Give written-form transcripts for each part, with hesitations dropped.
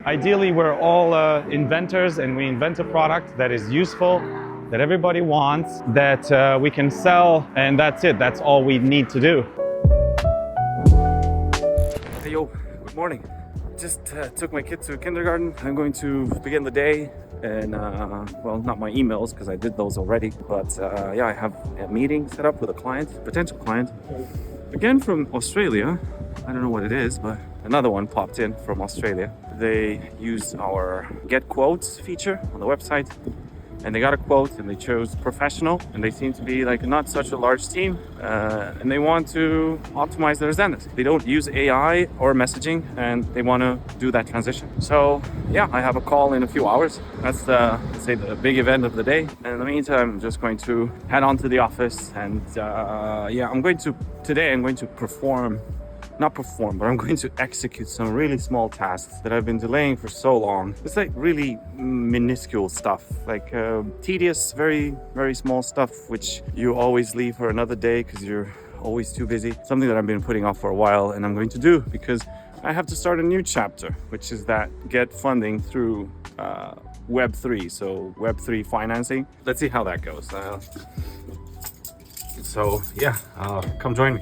Ideally, we're all inventors, and we invent a product that is useful, that everybody wants, that we can sell, and that's it. That's all we need to do. Hey yo, good morning. Just took my kid to kindergarten. I'm going to begin the day and well, not my emails because I did those already, but yeah, I have a meeting set up with a client, potential client, again from Australia. I don't know what it is, but another one popped in from Australia. They used our get quotes feature on the website, and they got a quote and they chose professional, and they seem to be like not such a large team, and they want to optimize their Zendesk. They don't use AI or messaging, and they want to do that transition. So yeah, I have a call in a few hours. That's let's say the big event of the day. And in the meantime, I'm just going to head on to the office, and yeah, I'm going to but I'm going to execute some really small tasks that I've been delaying for so long. It's like really minuscule stuff, like tedious, very, very small stuff, which you always leave for another day because you're always too busy. Something that I've been putting off for a while, and I'm going to do because I have to start a new chapter, which is that get funding through Web3, so Web3 financing. Let's see how that goes. So yeah, come join me.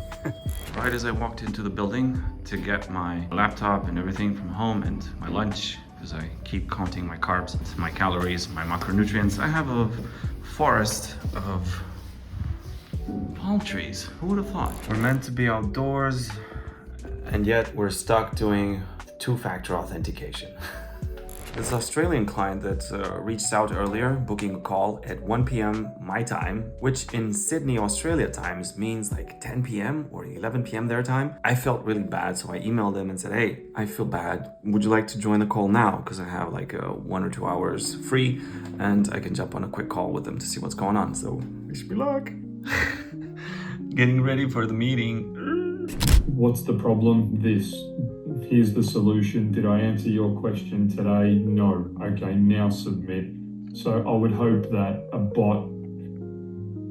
Right as I walked into the building to get my laptop and everything from home and my lunch, because I keep counting my carbs, my calories, my macronutrients, I have a forest of palm trees. Who would have thought? We're meant to be outdoors, and yet we're stuck doing two-factor authentication. This Australian client that reached out earlier, booking a call at 1 p.m. my time, which in Sydney, Australia times means like 10 p.m. or 11 p.m. their time. I felt really bad, so I emailed them and said, hey, I feel bad. Would you like to join the call now? Because I have like 1 or 2 hours free, and I can jump on a quick call with them to see what's going on. So wish me luck. Getting ready for the meeting. What's the problem? This. Here's the solution. Did I answer your question today? No. Okay, now submit. So I would hope that a bot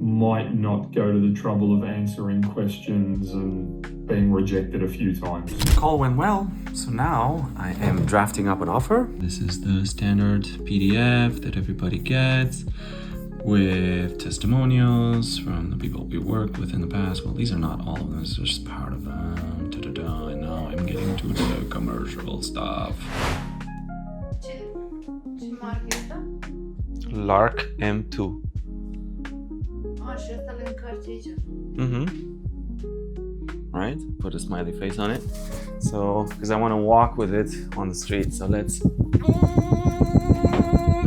might not go to the trouble of answering questions and being rejected a few times. Call went well, so now I am drafting up an offer. This is the standard PDF that everybody gets, with testimonials from the people we worked with in the past. Well, these are not all of them, it's just part of them. Da-da-da. And now I'm getting to the commercial stuff. Lark M2. Right, put a smiley face on it. So, because I want to walk with it on the street, so let's...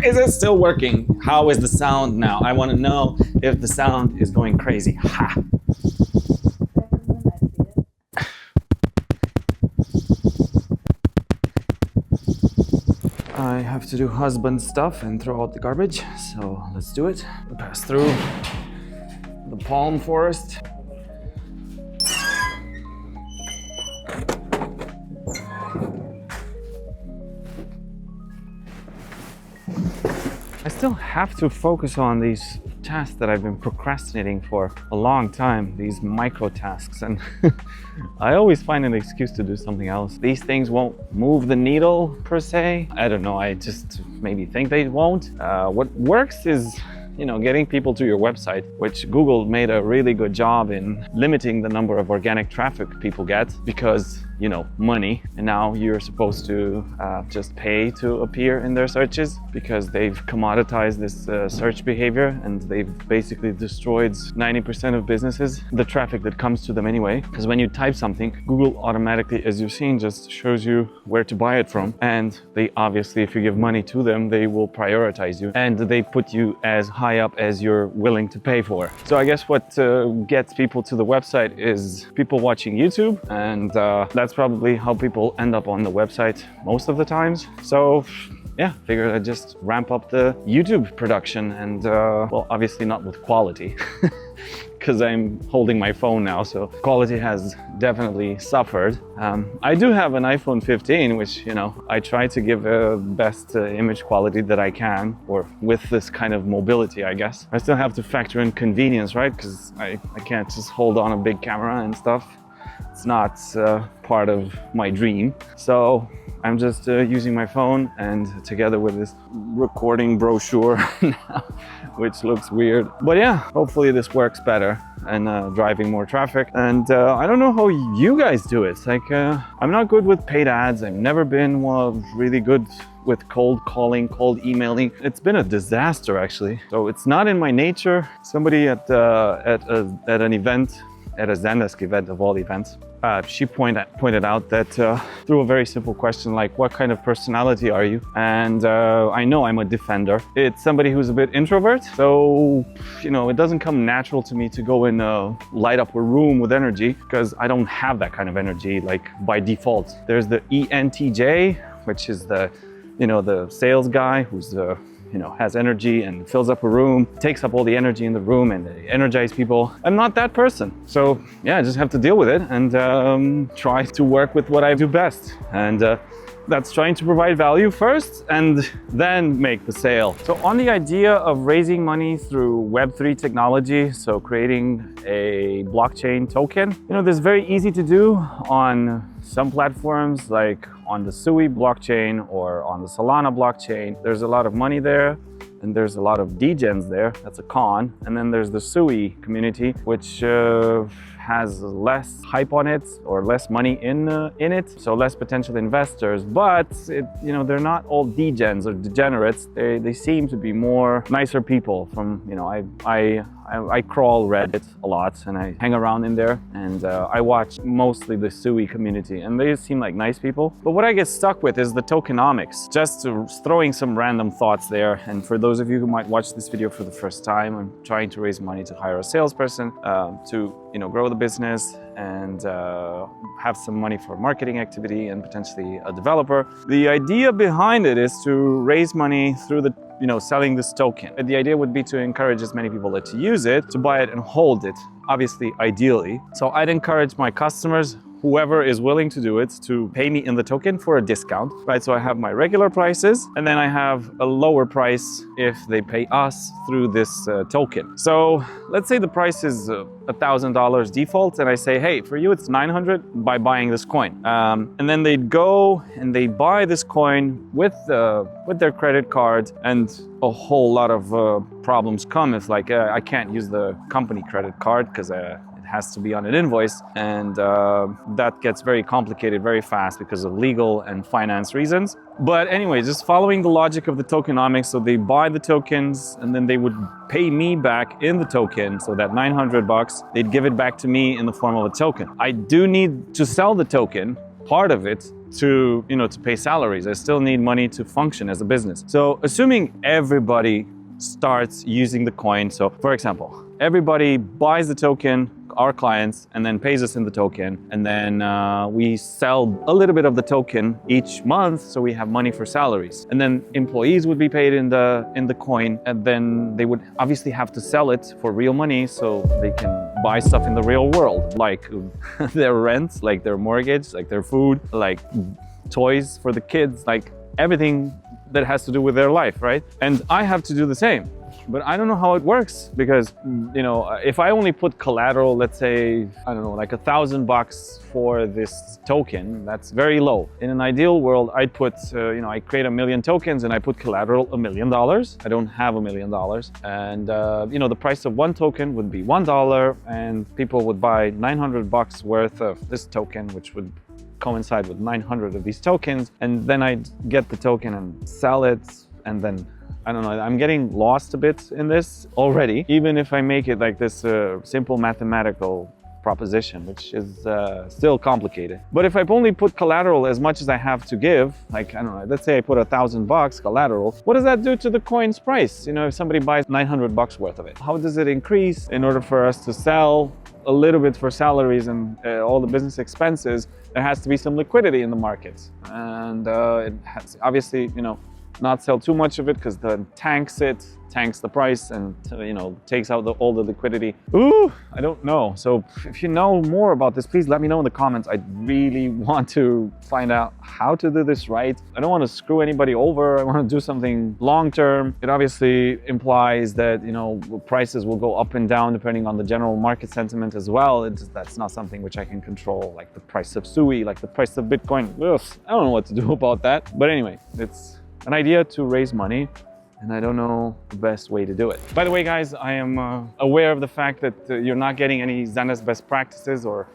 Is it still working? How is the sound now? I want to know if the sound is going crazy. Ha! I have to do husband stuff and throw out the garbage, so let's do it. Pass through the palm forest. I still have to focus on these tasks that I've been procrastinating for a long time, these micro tasks, and I always find an excuse to do something else. These things won't move the needle per se. I don't know, I just maybe think they won't. What works is, you know, getting people to your website, which Google made a really good job in limiting the number of organic traffic people get because, you know, money. And now you're supposed to just pay to appear in their searches because they've commoditized this search behavior, and they've basically destroyed 90% of businesses, the traffic that comes to them anyway. Because when you type something, Google automatically, as you've seen, just shows you where to buy it from. And they obviously, if you give money to them, they will prioritize you, and they put you as high up as you're willing to pay for. So I guess what gets people to the website is people watching YouTube, and that's probably how people end up on the website most of the times. So yeah, figured I'd just ramp up the YouTube production, and well, obviously not with quality because I'm holding my phone now, so quality has definitely suffered. I do have an iPhone 15, which, you know, I try to give a best image quality that I can, or with this kind of mobility, I guess. I still have to factor in convenience, right? Because I can't just hold on a big camera and stuff. it's not part of my dream. So I'm just using my phone and together with this recording brochure now, which looks weird. But yeah, hopefully this works better and driving more traffic. And I don't know how you guys do it. Like, I'm not good with paid ads. I've never been really good with cold calling, cold emailing. It's been a disaster actually. So it's not in my nature. Somebody at an event, at a Zendesk event of all events, she pointed out that through a very simple question like, what kind of personality are you? And I know I'm a defender. It's somebody who's a bit introvert. So, you know, it doesn't come natural to me to go and light up a room with energy because I don't have that kind of energy like by default. There's the ENTJ, which is the, you know, the sales guy who's you know, has energy and fills up a room, takes up all the energy in the room and energize people. I'm not that person. So yeah, I just have to deal with it and try to work with what I do best. And that's trying to provide value first and then make the sale. So on the idea of raising money through Web3 technology, so creating a blockchain token, you know, this is very easy to do on some platforms like on the Sui blockchain or on the Solana blockchain. There's a lot of money there and there's a lot of degens there. That's a con. And then there's the Sui community, which has less hype on it or less money in it, so less potential investors. But you know, they're not all degens or degenerates. They seem to be more nicer people. From, you know, I crawl Reddit a lot and I hang around in there and I watch mostly the Sui community and they seem like nice people. But what I get stuck with is the tokenomics. Just throwing some random thoughts there. And for those of you who might watch this video for the first time, I'm trying to raise money to hire a salesperson to, you know, grow the business and have some money for marketing activity and potentially a developer. The idea behind it is to raise money through the, you know, selling this token. The idea would be to encourage as many people to use it, to buy it and hold it, obviously, ideally. So I'd encourage my customers, whoever is willing to do it, to pay me in the token for a discount, right? So I have my regular prices and then I have a lower price if they pay us through this token. So let's say the price is $1,000 default and I say, hey, for you it's 900 by buying this coin. And then they'd go and they buy this coin with their credit card and a whole lot of problems come. It's like, I can't use the company credit card because has to be on an invoice, and that gets very complicated very fast because of legal and finance reasons. But anyway, just following the logic of the tokenomics, so they buy the tokens and then they would pay me back in the token, so that 900 bucks, they'd give it back to me in the form of a token. I do need to sell the token, part of it, to, you know, to pay salaries. I still need money to function as a business. So assuming everybody starts using the coin, so for example, everybody buys the token, our clients, and then pays us in the token, and then we sell a little bit of the token each month, so we have money for salaries. And then employees would be paid in the coin, and then they would obviously have to sell it for real money so they can buy stuff in the real world, like their rent, like their mortgage, like their food, like toys for the kids, like everything that has to do with their life, right? And I have to do the same. But I don't know how it works because, you know, if I only put collateral, let's say, I don't know, like $1,000 for this token, that's very low. In an ideal world, I'd put, you know, I create 1 million tokens and I put collateral $1 million. I don't have $1 million. And, you know, the price of one token would be $1 and people would buy $900 worth of this token, which would coincide with 900 of these tokens. And then I'd get the token and sell it, and then I don't know, I'm getting lost a bit in this already, even if I make it like this simple mathematical proposition, which is still complicated. But if I only put collateral as much as I have to give, like, I don't know, let's say I put $1,000 collateral, what does that do to the coin's price? You know, if somebody buys $900 worth of it, how does it increase in order for us to sell a little bit for salaries and all the business expenses? There has to be some liquidity in the market. And it has, obviously, you know, not sell too much of it because then tanks the price and takes out all the liquidity. Ooh, I don't know. So if you know more about this, please let me know in the comments. I really want to find out how to do this right. I don't want to screw anybody over. I want to do something long term. It obviously implies that prices will go up and down depending on the general market sentiment as well. That's not something which I can control, like the price of SUI, like the price of Bitcoin. Ugh, I don't know what to do about that. But anyway, it's an idea to raise money, and I don't know the best way to do it. By the way, guys, I am aware of the fact that you're not getting any Zendesk best practices or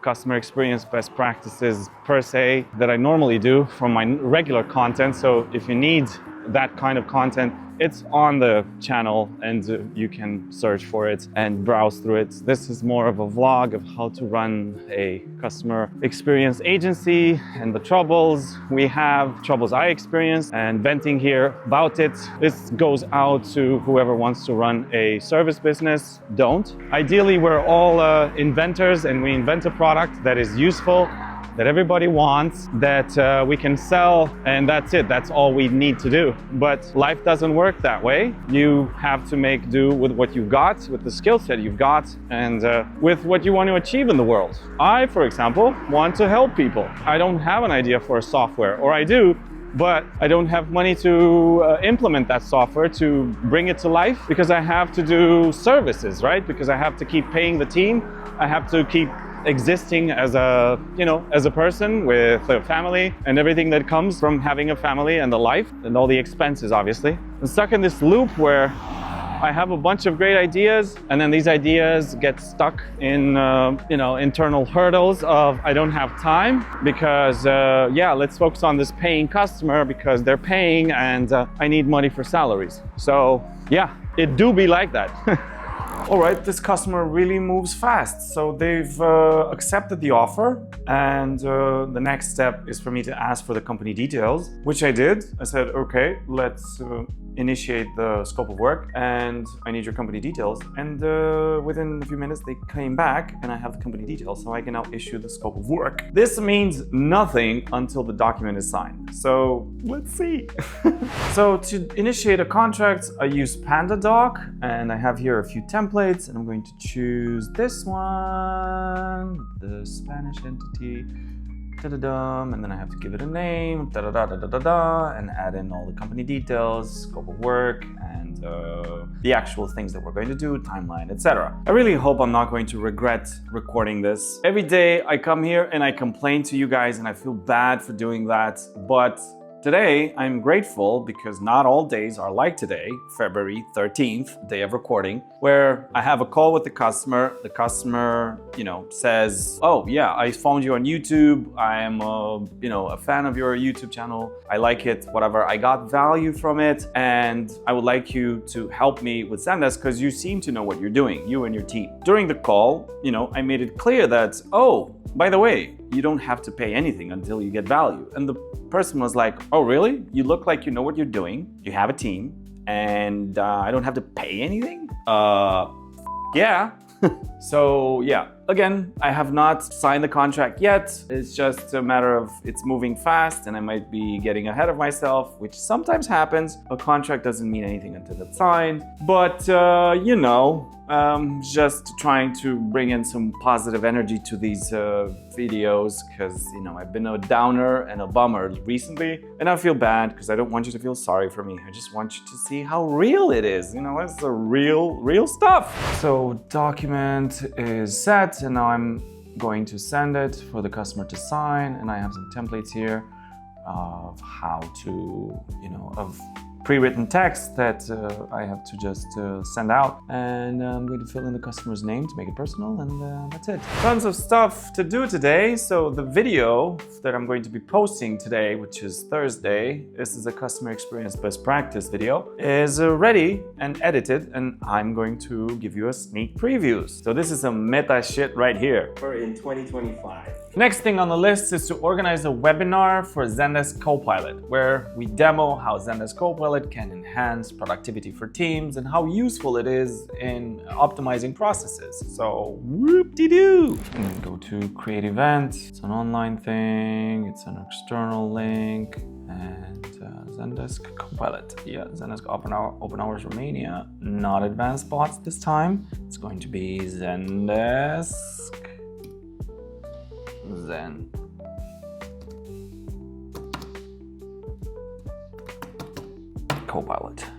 customer experience best practices per se that I normally do from my regular content. So if you need that kind of content, it's on the channel and you can search for it and browse through it. This is more of a vlog of how to run a customer experience agency and the troubles we have, troubles I experienced, and venting here about it. This goes out to whoever wants to run a service business. Don't. Ideally, we're all inventors, and we invent a product that is useful, that everybody wants, that we can sell, and that's it. That's all we need to do. But life doesn't work that way. You have to make do with what you've got, with the skill set you've got, and with what you want to achieve in the world. I, for example, want to help people. I don't have an idea for a software, or I do, but I don't have money to implement that software, to bring it to life, because I have to do services, right? Because I have to keep paying the team. I have to keep existing as a person with a family and everything that comes from having a family and the life and all the expenses, obviously. I'm stuck in this loop where I have a bunch of great ideas, and then these ideas get stuck in internal hurdles of I don't have time because let's focus on this paying customer because they're paying and I need money for salaries. So yeah, it do be like that. All right, this customer really moves fast. So they've accepted the offer, and the next step is for me to ask for the company details, which I did. I said, okay, let's initiate the scope of work, and I need your company details. And within a few minutes, they came back, and I have the company details, so I can now issue the scope of work. This means nothing until the document is signed. So let's see. So to initiate a contract, I use PandaDoc, and I have here a few templates, and I'm going to choose this one, the Spanish entity. And then I have to give it a name, and add in all the company details, scope of work, and the actual things that we're going to do, timeline, etc. I really hope I'm not going to regret recording this. Every day I come here and I complain to you guys, and I feel bad for doing that, but today, I'm grateful because not all days are like today, February 13th, day of recording, where I have a call with the customer. The customer, says, oh yeah, I found you on YouTube. I am a fan of your YouTube channel. I like it, whatever. I got value from it, and I would like you to help me with Zendesk because you seem to know what you're doing, you and your team. During the call, I made it clear that, oh, by the way, you don't have to pay anything until you get value. And the person was like, oh, really? You look like you know what you're doing. You have a team, and I don't have to pay anything? Yeah. So yeah, again, I have not signed the contract yet. It's just a matter of it's moving fast and I might be getting ahead of myself, which sometimes happens. A contract doesn't mean anything until it's signed. But, just trying to bring in some positive energy to these videos because, I've been a downer and a bummer recently, and I feel bad because I don't want you to feel sorry for me. I just want you to see how real it is. It's the real stuff. So document is set, and now I'm going to send it for the customer to sign, and I have some templates here of how to, of pre-written text that I have to just send out, and I'm going to fill in the customer's name to make it personal, and that's it. Tons of stuff to do today. So the video that I'm going to be posting today, which is Thursday, this is a customer experience best practice video, is ready and edited, and I'm going to give you a sneak preview. So this is some meta shit right here. For in 2025. Next thing on the list is to organize a webinar for Zendesk Copilot, where we demo how Zendesk Copilot can enhance productivity for teams and how useful it is in optimizing processes. So, whoop-de-doo! Go to create event. It's an online thing. It's an external link. And Zendesk Copilot. Yeah, Zendesk Open Hours Romania. Not advanced bots this time. It's going to be Zendesk Copilot.